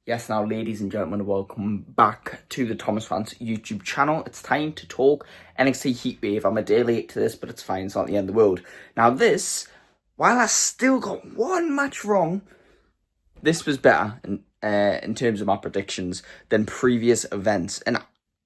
Yes, now, ladies and gentlemen, welcome back to the Thomas Fans YouTube channel. It's time to talk NXT Heatwave. I'm a day late to this, but it's fine. It's not the end of the world. Now, while I still got one match wrong, this was better in terms of my predictions than previous events. And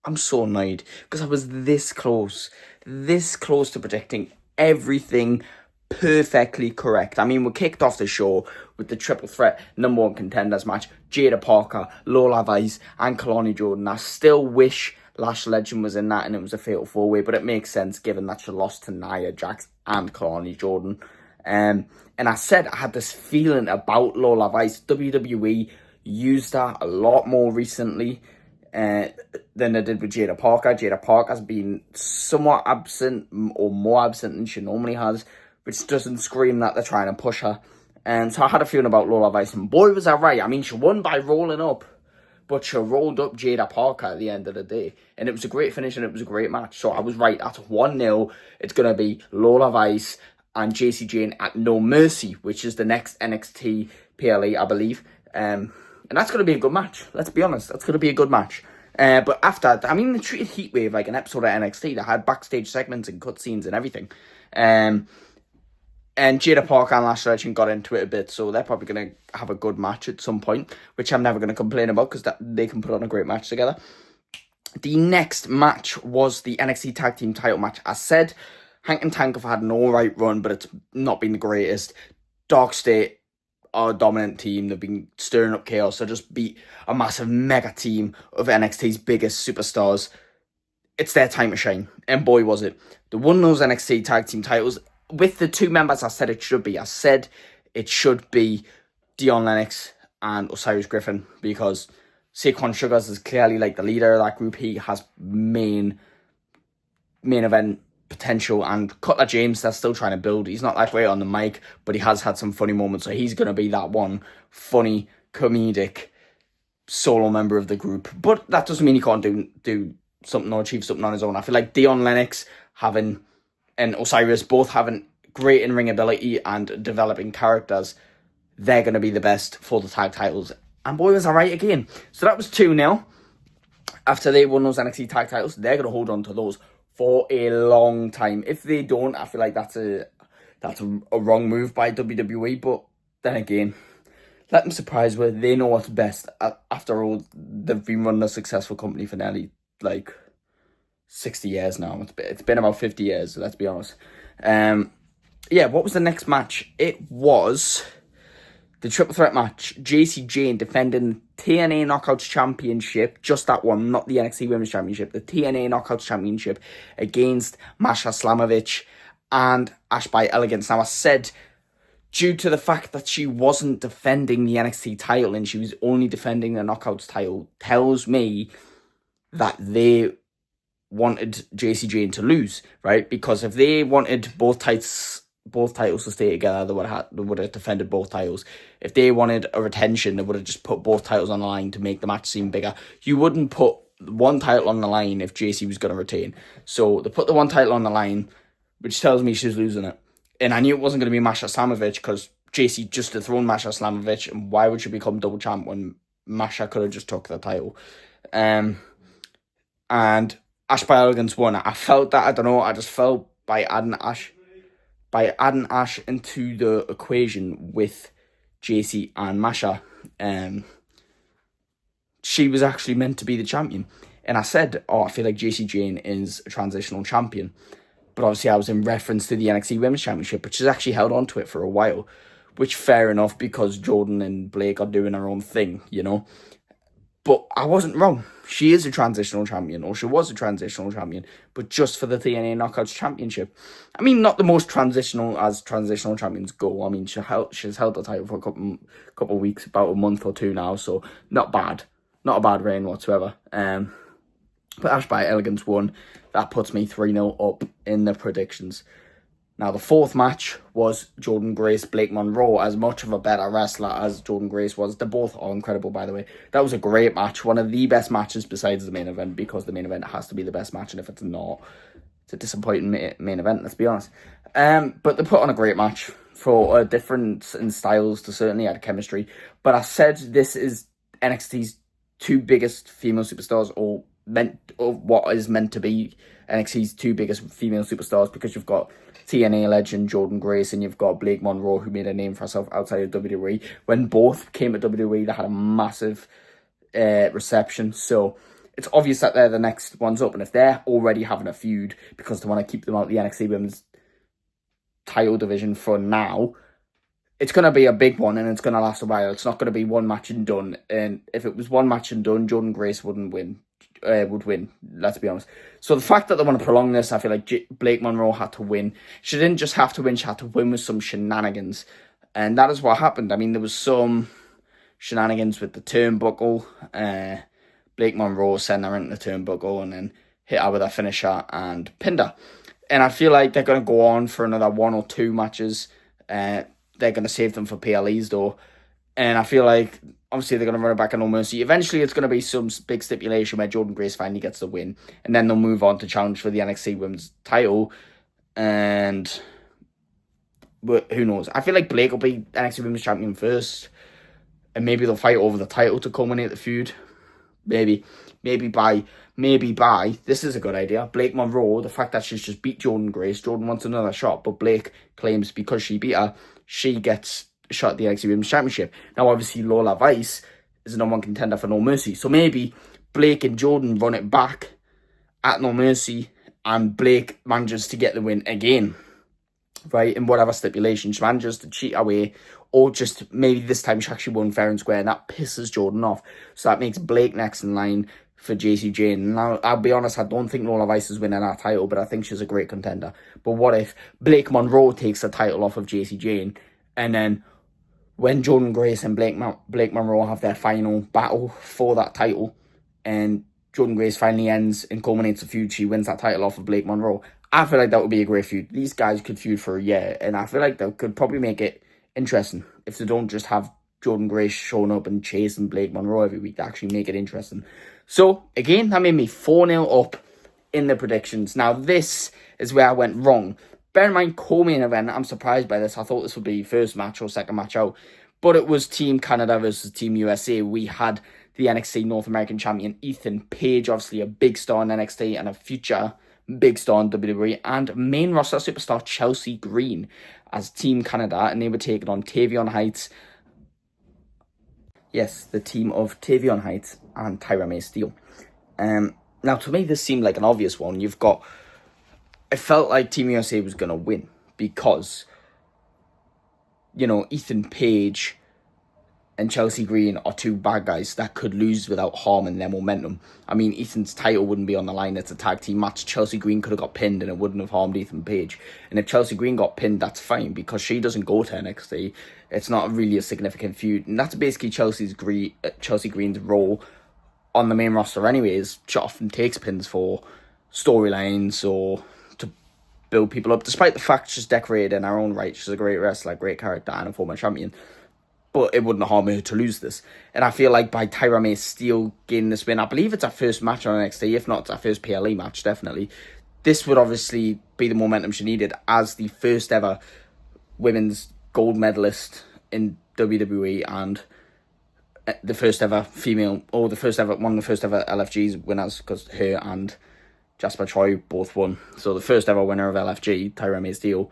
I'm so annoyed because I was this close to predicting everything perfectly correct. I mean, we kicked off the show with the triple threat number one contenders match: Jada Parker, Lola Vice, and Kalani Jordan. I still wish Lash Legend was in that and it was a fatal four-way, but it makes sense given that she lost to Nia Jax and Kalani Jordan. And I said I had this feeling about Lola Vice. WWE used her a lot more recently than they did with Jada Parker. Jada Parker's been somewhat absent, or more absent than she normally has, which doesn't scream that they're trying to push her. And so I had a feeling about Lola Vice, and boy, was I right. I mean, she won by rolling up, but she rolled up Jada Parker at the end of the day. And it was a great finish, and it was a great match. So I was right. At 1-0, it's going to be Lola Vice and Jacy Jayne at No Mercy, which is the next NXT PLE, I believe. And that's going to be a good match. Let's be honest. That's going to be a good match. But after, I mean, they treated Heatwave like an episode of NXT. They had backstage segments and cutscenes and everything. And Jada Parker and Lash Legend got into it a bit, so they're probably going to have a good match at some point, which I'm never going to complain about because they can put on a great match together. The next match was the NXT Tag Team title match. I said Hank and Tank have had an alright run, but it's not been the greatest. Dark State are a dominant team. They've been stirring up chaos. They just beat a massive mega team of NXT's biggest superstars. It's their time to shine, and boy was it. They won those NXT Tag Team titles with the two members I said it should be. I said it should be Dion Lennox and Osiris Griffin, because Saquon Sugars is clearly like the leader of that group. He has main event potential, and Cutler James, they're still trying to build. He's not that great on the mic, but he has had some funny moments, so he's going to be that one funny, comedic solo member of the group. But that doesn't mean he can't do something or achieve something on his own. I feel like Dion Lennox and Osiris both having great in-ring ability and developing characters, they're going to be the best for the tag titles. And boy, was I right again. So that was 2-0. After they won those NXT tag titles, they're going to hold on to those for a long time. If they don't, I feel like that's a wrong move by WWE. But then again, let them surprise where they know what's best. After all, they've been running a successful company for nearly 60 years now. It's been about 50 years, let's be honest. What was the next match? It was the triple threat match. Jacy Jayne defending TNA Knockouts Championship, just that one, not the NXT Women's Championship, the TNA Knockouts Championship against Masha Slamovich and Ash by Elegance. Now, I said, due to the fact that she wasn't defending the NXT title and she was only defending the Knockouts title, tells me that they wanted Jacy Jayne to lose, right? Because if they wanted both titles to stay together, they would have defended both titles. If they wanted a retention, they would have just put both titles on the line to make the match seem bigger. You wouldn't put one title on the line if Jacy was going to retain. So they put the one title on the line, which tells me she's losing it. And I knew it wasn't going to be Masha Slamovich because Jacy just dethroned Masha Slamovich, and why would she become double champ when Masha could have just took the title? And Ash by Elegance won. I felt that, I don't know, I just felt by adding Ash into the equation with Jacy and Masha, she was actually meant to be the champion. And I said, I feel like Jacy Jayne is a transitional champion. But obviously I was in reference to the NXT Women's Championship, which has actually held on to it for a while. Which, fair enough, because Jordan and Blake are doing their own thing, you know. But I wasn't wrong. She is a transitional champion, or she was a transitional champion, but just for the TNA Knockouts Championship. I mean, not the most transitional as transitional champions go. I mean, she's held the title for a couple of weeks, about a month or two now, so not bad. Not a bad reign whatsoever. But Ash by Elegance won. That puts me 3-0 up in the predictions. Now, the fourth match was Jordynne Grace, Blake Monroe. As much of a better wrestler as Jordynne Grace was, they're both all incredible, by the way. That was a great match. One of the best matches besides the main event, because the main event has to be the best match, and if it's not, it's a disappointing main event, let's be honest. But they put on a great match for a difference in styles. They certainly had chemistry. But I said this is NXT's two biggest female superstars, or what is meant to be NXT's two biggest female superstars, because you've got TNA legend Jordan Grace and you've got Blake Monroe, who made a name for herself outside of WWE. When both came to WWE, they had a massive reception. So it's obvious that they're the next ones up. And if they're already having a feud because they want to keep them out of the NXT Women's title division for now, it's going to be a big one and it's going to last a while. It's not going to be one match and done. And if it was one match and done, Jordan Grace would win, let's be honest. So the fact that they want to prolong this, I feel like Blake Monroe had to win. She didn't just have to win, she had to win with some shenanigans. And that is what happened. I mean, there was some shenanigans with the turnbuckle. Blake Monroe sent her into the turnbuckle and then hit her with a finisher and pinned her. And I feel like they're going to go on for another 1 or 2 matches. They're going to save them for PLEs though. And I feel like, obviously, they're going to run it back at No Mercy. Eventually, it's going to be some big stipulation where Jordan Grace finally gets the win. And then they'll move on to challenge for the NXT Women's title. And but who knows? I feel like Blake will be NXT Women's Champion first. And maybe they'll fight over the title to culminate the feud. Maybe by, this is a good idea, Blake Monroe, the fact that she's just beat Jordan Grace, Jordan wants another shot, but Blake claims because she beat her, she gets a shot at the NXT Women's Championship. Now, obviously, Lola Vice is the number 1 contender for No Mercy, so maybe Blake and Jordan run it back at No Mercy, and Blake manages to get the win again, right, in whatever stipulation. She manages to cheat her way, or just maybe this time she actually won fair and square, and that pisses Jordan off. So that makes Blake next in line for Jacy Jayne. Now, I'll be honest, I don't think Lola Vice is winning that title, but I think she's a great contender. But what if Blake Monroe takes the title off of Jacy Jayne, and then when Jordan Grace and Blake Monroe have their final battle for that title, and Jordan Grace finally ends and culminates the feud, she wins that title off of Blake Monroe, I feel like that would be a great feud. These guys could feud for a year, and I feel like they could probably make it interesting if they don't just have Jordan Grace showing up and chasing Blake Monroe every week. They actually make it interesting. So, again, that made me 4-0 up in the predictions. Now, this is where I went wrong. Bear in mind, co-main event, I'm surprised by this. I thought this would be first match or second match out. But it was Team Canada versus Team USA. We had the NXT North American champion, Ethan Page, obviously a big star in NXT and a future big star in WWE, and main roster superstar Chelsea Green as Team Canada, and they were taking on Tavion Heights. Yes, the team of Tavion Heights and Tyra May Steele. Now, to me, this seemed like an obvious one. It felt like Team USA was going to win because, Ethan Page and Chelsea Green are 2 bad guys that could lose without harming their momentum. I mean, Ethan's title wouldn't be on the line. It's a tag team match. Chelsea Green could have got pinned and it wouldn't have harmed Ethan Page. And if Chelsea Green got pinned, that's fine because she doesn't go to NXT. It's not really a significant feud. And that's basically Chelsea Green's role on the main roster anyways. She often takes pins for storylines or to build people up. Despite the fact she's decorated in her own right. She's a great wrestler, great character, and a former champion. But it wouldn't harm her to lose this. And I feel like by Tyra May Steele gaining this win, I believe it's her first match on NXT, if not it's her first PLE match, definitely. This would obviously be the momentum she needed as the first ever women's gold medalist in WWE and the first ever female, or one of the first ever LFG's winners, because her and Jasper Troy both won. So the first ever winner of LFG, Tyra May Steele,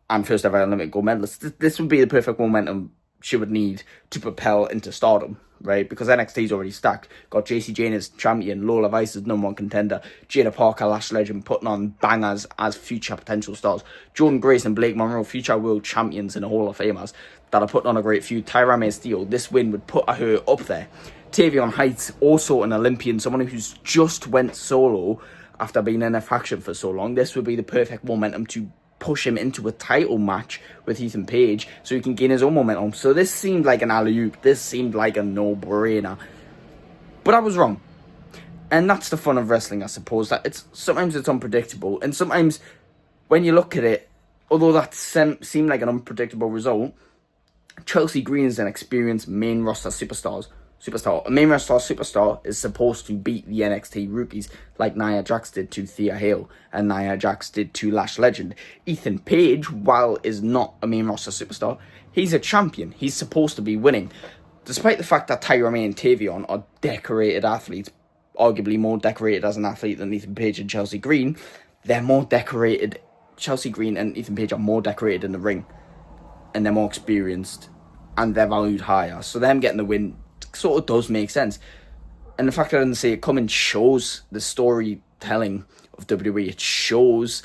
and first ever Olympic gold medalist. This would be the perfect momentum she would need to propel into stardom, right? Because NXT's already stacked. Got Jacy Jayne as champion, Lola Vice as #1 contender, Jada Parker, Lash Legend, putting on bangers as future potential stars, Jordan Grace and Blake Monroe, future world champions and Hall of Famers that are putting on a great feud. Tyra May Steele, this win would put her up there. Tavion Heights, also an Olympian, someone who's just went solo after being in a faction for so long. This would be the perfect momentum to push him into a title match with Ethan Page so he can gain his own momentum. So this seemed like an alley-oop. This seemed like a no-brainer. But I was wrong. And that's the fun of wrestling, I suppose. That sometimes it's unpredictable. And sometimes when you look at it, although that seemed like an unpredictable result, Chelsea Green is an experienced main roster superstar. A main roster superstar is supposed to beat the NXT rookies like Nia Jax did to Thea Hale and Nia Jax did to Lash Legend. Ethan Page, while is not a main roster superstar, he's a champion. He's supposed to be winning. despite the fact that Tyra May and Tavion are decorated athletes, arguably more decorated as an athlete than Ethan Page and Chelsea Green, they're more decorated. Chelsea Green and Ethan Page are more decorated in the ring, and they're more experienced, and they're valued higher. So them getting the win sort of does make sense. And the fact that I didn't see it coming shows the storytelling of WWE. It shows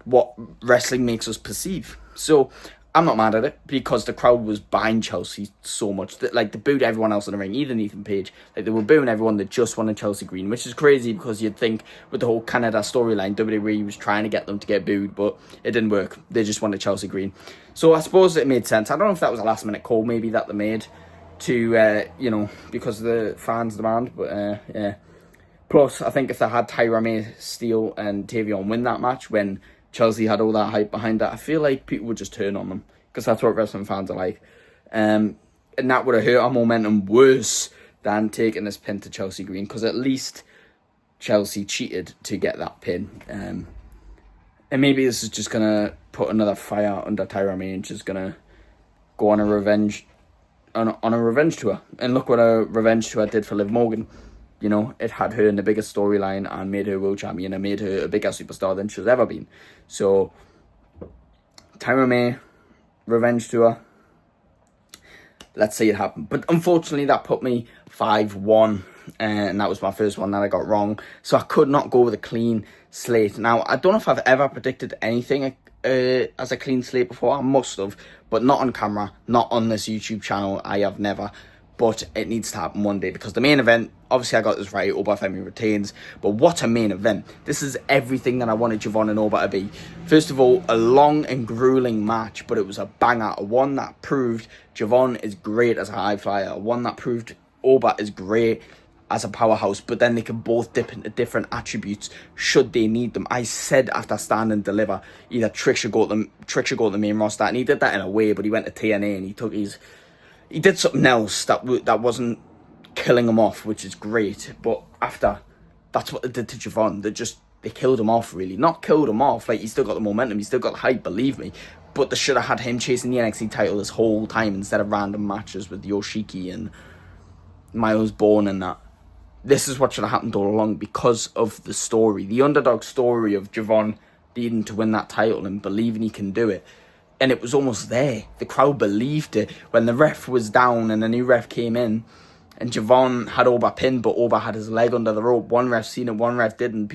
what wrestling makes us perceive. So I'm not mad at it, because the crowd was behind Chelsea so much that, like, they booed everyone else in the ring, even Ethan Page. Like, they were booing everyone that just wanted Chelsea Green, which is crazy, because you'd think with the whole Canada storyline, WWE was trying to get them to get booed, but it didn't work. They just wanted Chelsea Green. So I suppose it made sense. I don't know if that was a last minute call, maybe, that they made to, because of the fans' demand, but yeah. Plus, I think if they had Tyra May, Steele and Tavion win that match when Chelsea had all that hype behind that, I feel like people would just turn on them, because that's what wrestling fans are like. And that would have hurt our momentum worse than taking this pin to Chelsea Green, because at least Chelsea cheated to get that pin. And maybe this is just going to put another fire under Tyra May, and she's going to go on a revenge tour. And look what a revenge tour did for Liv Morgan. You know, it had her in the biggest storyline and made her world champion and made her a bigger superstar than she's ever been. So, Tyra May, revenge tour. Let's see it happen. But unfortunately, that put me 5-1. And that was my first one that I got wrong. So I could not go with a clean slate. Now, I don't know if I've ever predicted anything as a clean slate before. I must have. But not on camera. Not on this YouTube channel. I have never. But it needs to happen one day, because the main event, obviously I got this right, Oba Femi retains, but what a main event. This is everything that I wanted Javon and Oba to be. First of all, a long and grueling match, but it was a banger, one that proved Javon is great as a high flyer, one that proved Oba is great as a powerhouse, but then they can both dip into different attributes should they need them. I said after Stand and Deliver, either Trick should go to the main roster, and he did that in a way, but he went to TNA and he did something else that wasn't killing him off, which is great. But after, that's what they did to Javon. They killed him off, really. Not killed him off, like, he still got the momentum, he still got the hype, believe me. But they should have had him chasing the NXT title this whole time instead of random matches with Yoshiki and Miles Bourne and that. This is what should have happened all along, because of the story. The underdog story of Javon needing to win that title and believing he can do it. And it was almost there. The crowd believed it. When the ref was down and the new ref came in, and Javon had Oba pinned, but Oba had his leg under the rope. One ref seen it, one ref didn't.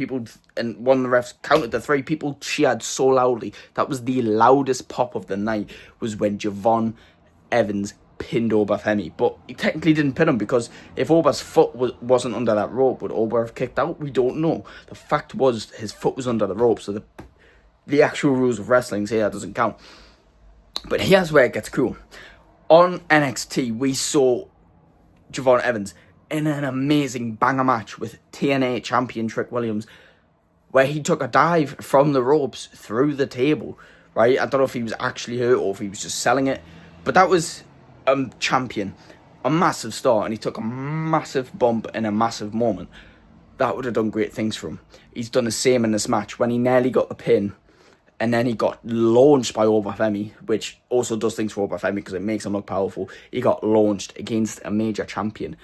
And one of the refs counted to 3. People cheered so loudly. That was the loudest pop of the night, was when Javon Evans pinned Oba Femi. But he technically didn't pin him, because if Oba's foot wasn't under that rope, would Oba have kicked out? We don't know. The fact was, his foot was under the rope, so the actual rules of wrestling say that doesn't count. But here's where it gets cool. On NXT, we saw Javon Evans in an amazing banger match with TNA champion Trick Williams, where he took a dive from the ropes through the table, right? I don't know if he was actually hurt or if he was just selling it, but that was a champion, a massive star, and he took a massive bump in a massive moment. That would have done great things for him. He's done the same in this match when he nearly got the pin. And then he got launched by Oba Femi, which also does things for Oba Femi because it makes him look powerful. He got launched against a major champion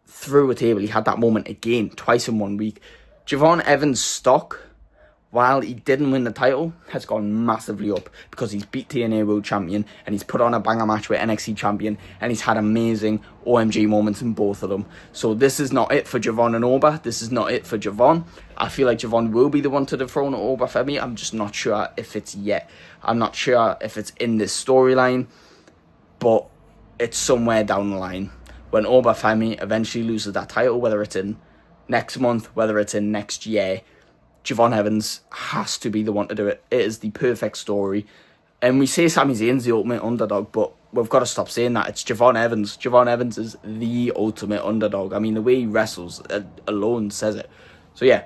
through a table. He had that moment again, twice in 1 week. Javon Evans' stock, while he didn't win the title, has gone massively up because he's beat TNA World Champion and he's put on a banger match with NXT Champion and he's had amazing OMG moments in both of them. So this is not it for Javon and Oba. This is not it for Javon. I feel like Javon will be the one to dethrone Oba Femi. I'm just not sure if it's yet. I'm not sure if it's in this storyline, but it's somewhere down the line. When Oba Femi eventually loses that title, whether it's in next month, whether it's in next year, Javon Evans has to be the one to do it. It is the perfect story. And we say Sami Zayn's the ultimate underdog, but we've got to stop saying that. It's Javon Evans. Javon Evans is the ultimate underdog. I mean, the way he wrestles alone says it. So yeah,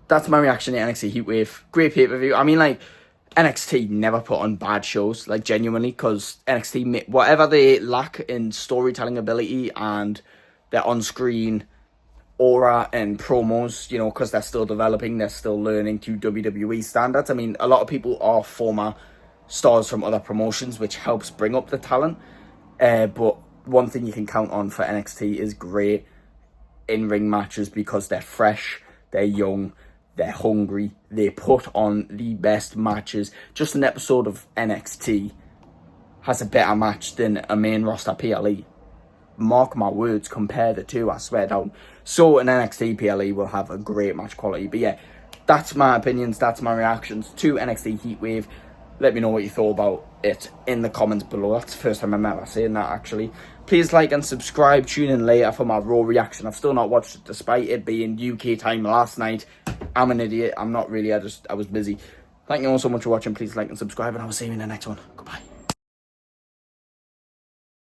that's my reaction to NXT HEATWAVE. Great pay-per-view. I mean, like, NXT never put on bad shows, like, genuinely, because NXT, whatever they lack in storytelling ability and their on-screen aura and promos, you know, because they're still developing, they're still learning to WWE standards. I mean, a lot of people are former stars from other promotions, which helps bring up the talent. But one thing you can count on for NXT is great in-ring matches because they're fresh, they're young, they're hungry, they put on the best matches. Just an episode of NXT has a better match than a main roster PLE. Mark my words, compare the two, I swear down. So an NXT PLE will have a great match quality. But yeah, that's my opinions, that's my reactions to NXT Heatwave. Let me know what you thought about it in the comments below. That's the first time I'm ever saying that, actually. Please like and subscribe. Tune in later for my Raw reaction. I've still not watched it, despite it being UK time last night. I'm an idiot. I'm not really. I was busy. Thank you all so much for watching. Please like and subscribe, and I will see you in the next one. Goodbye.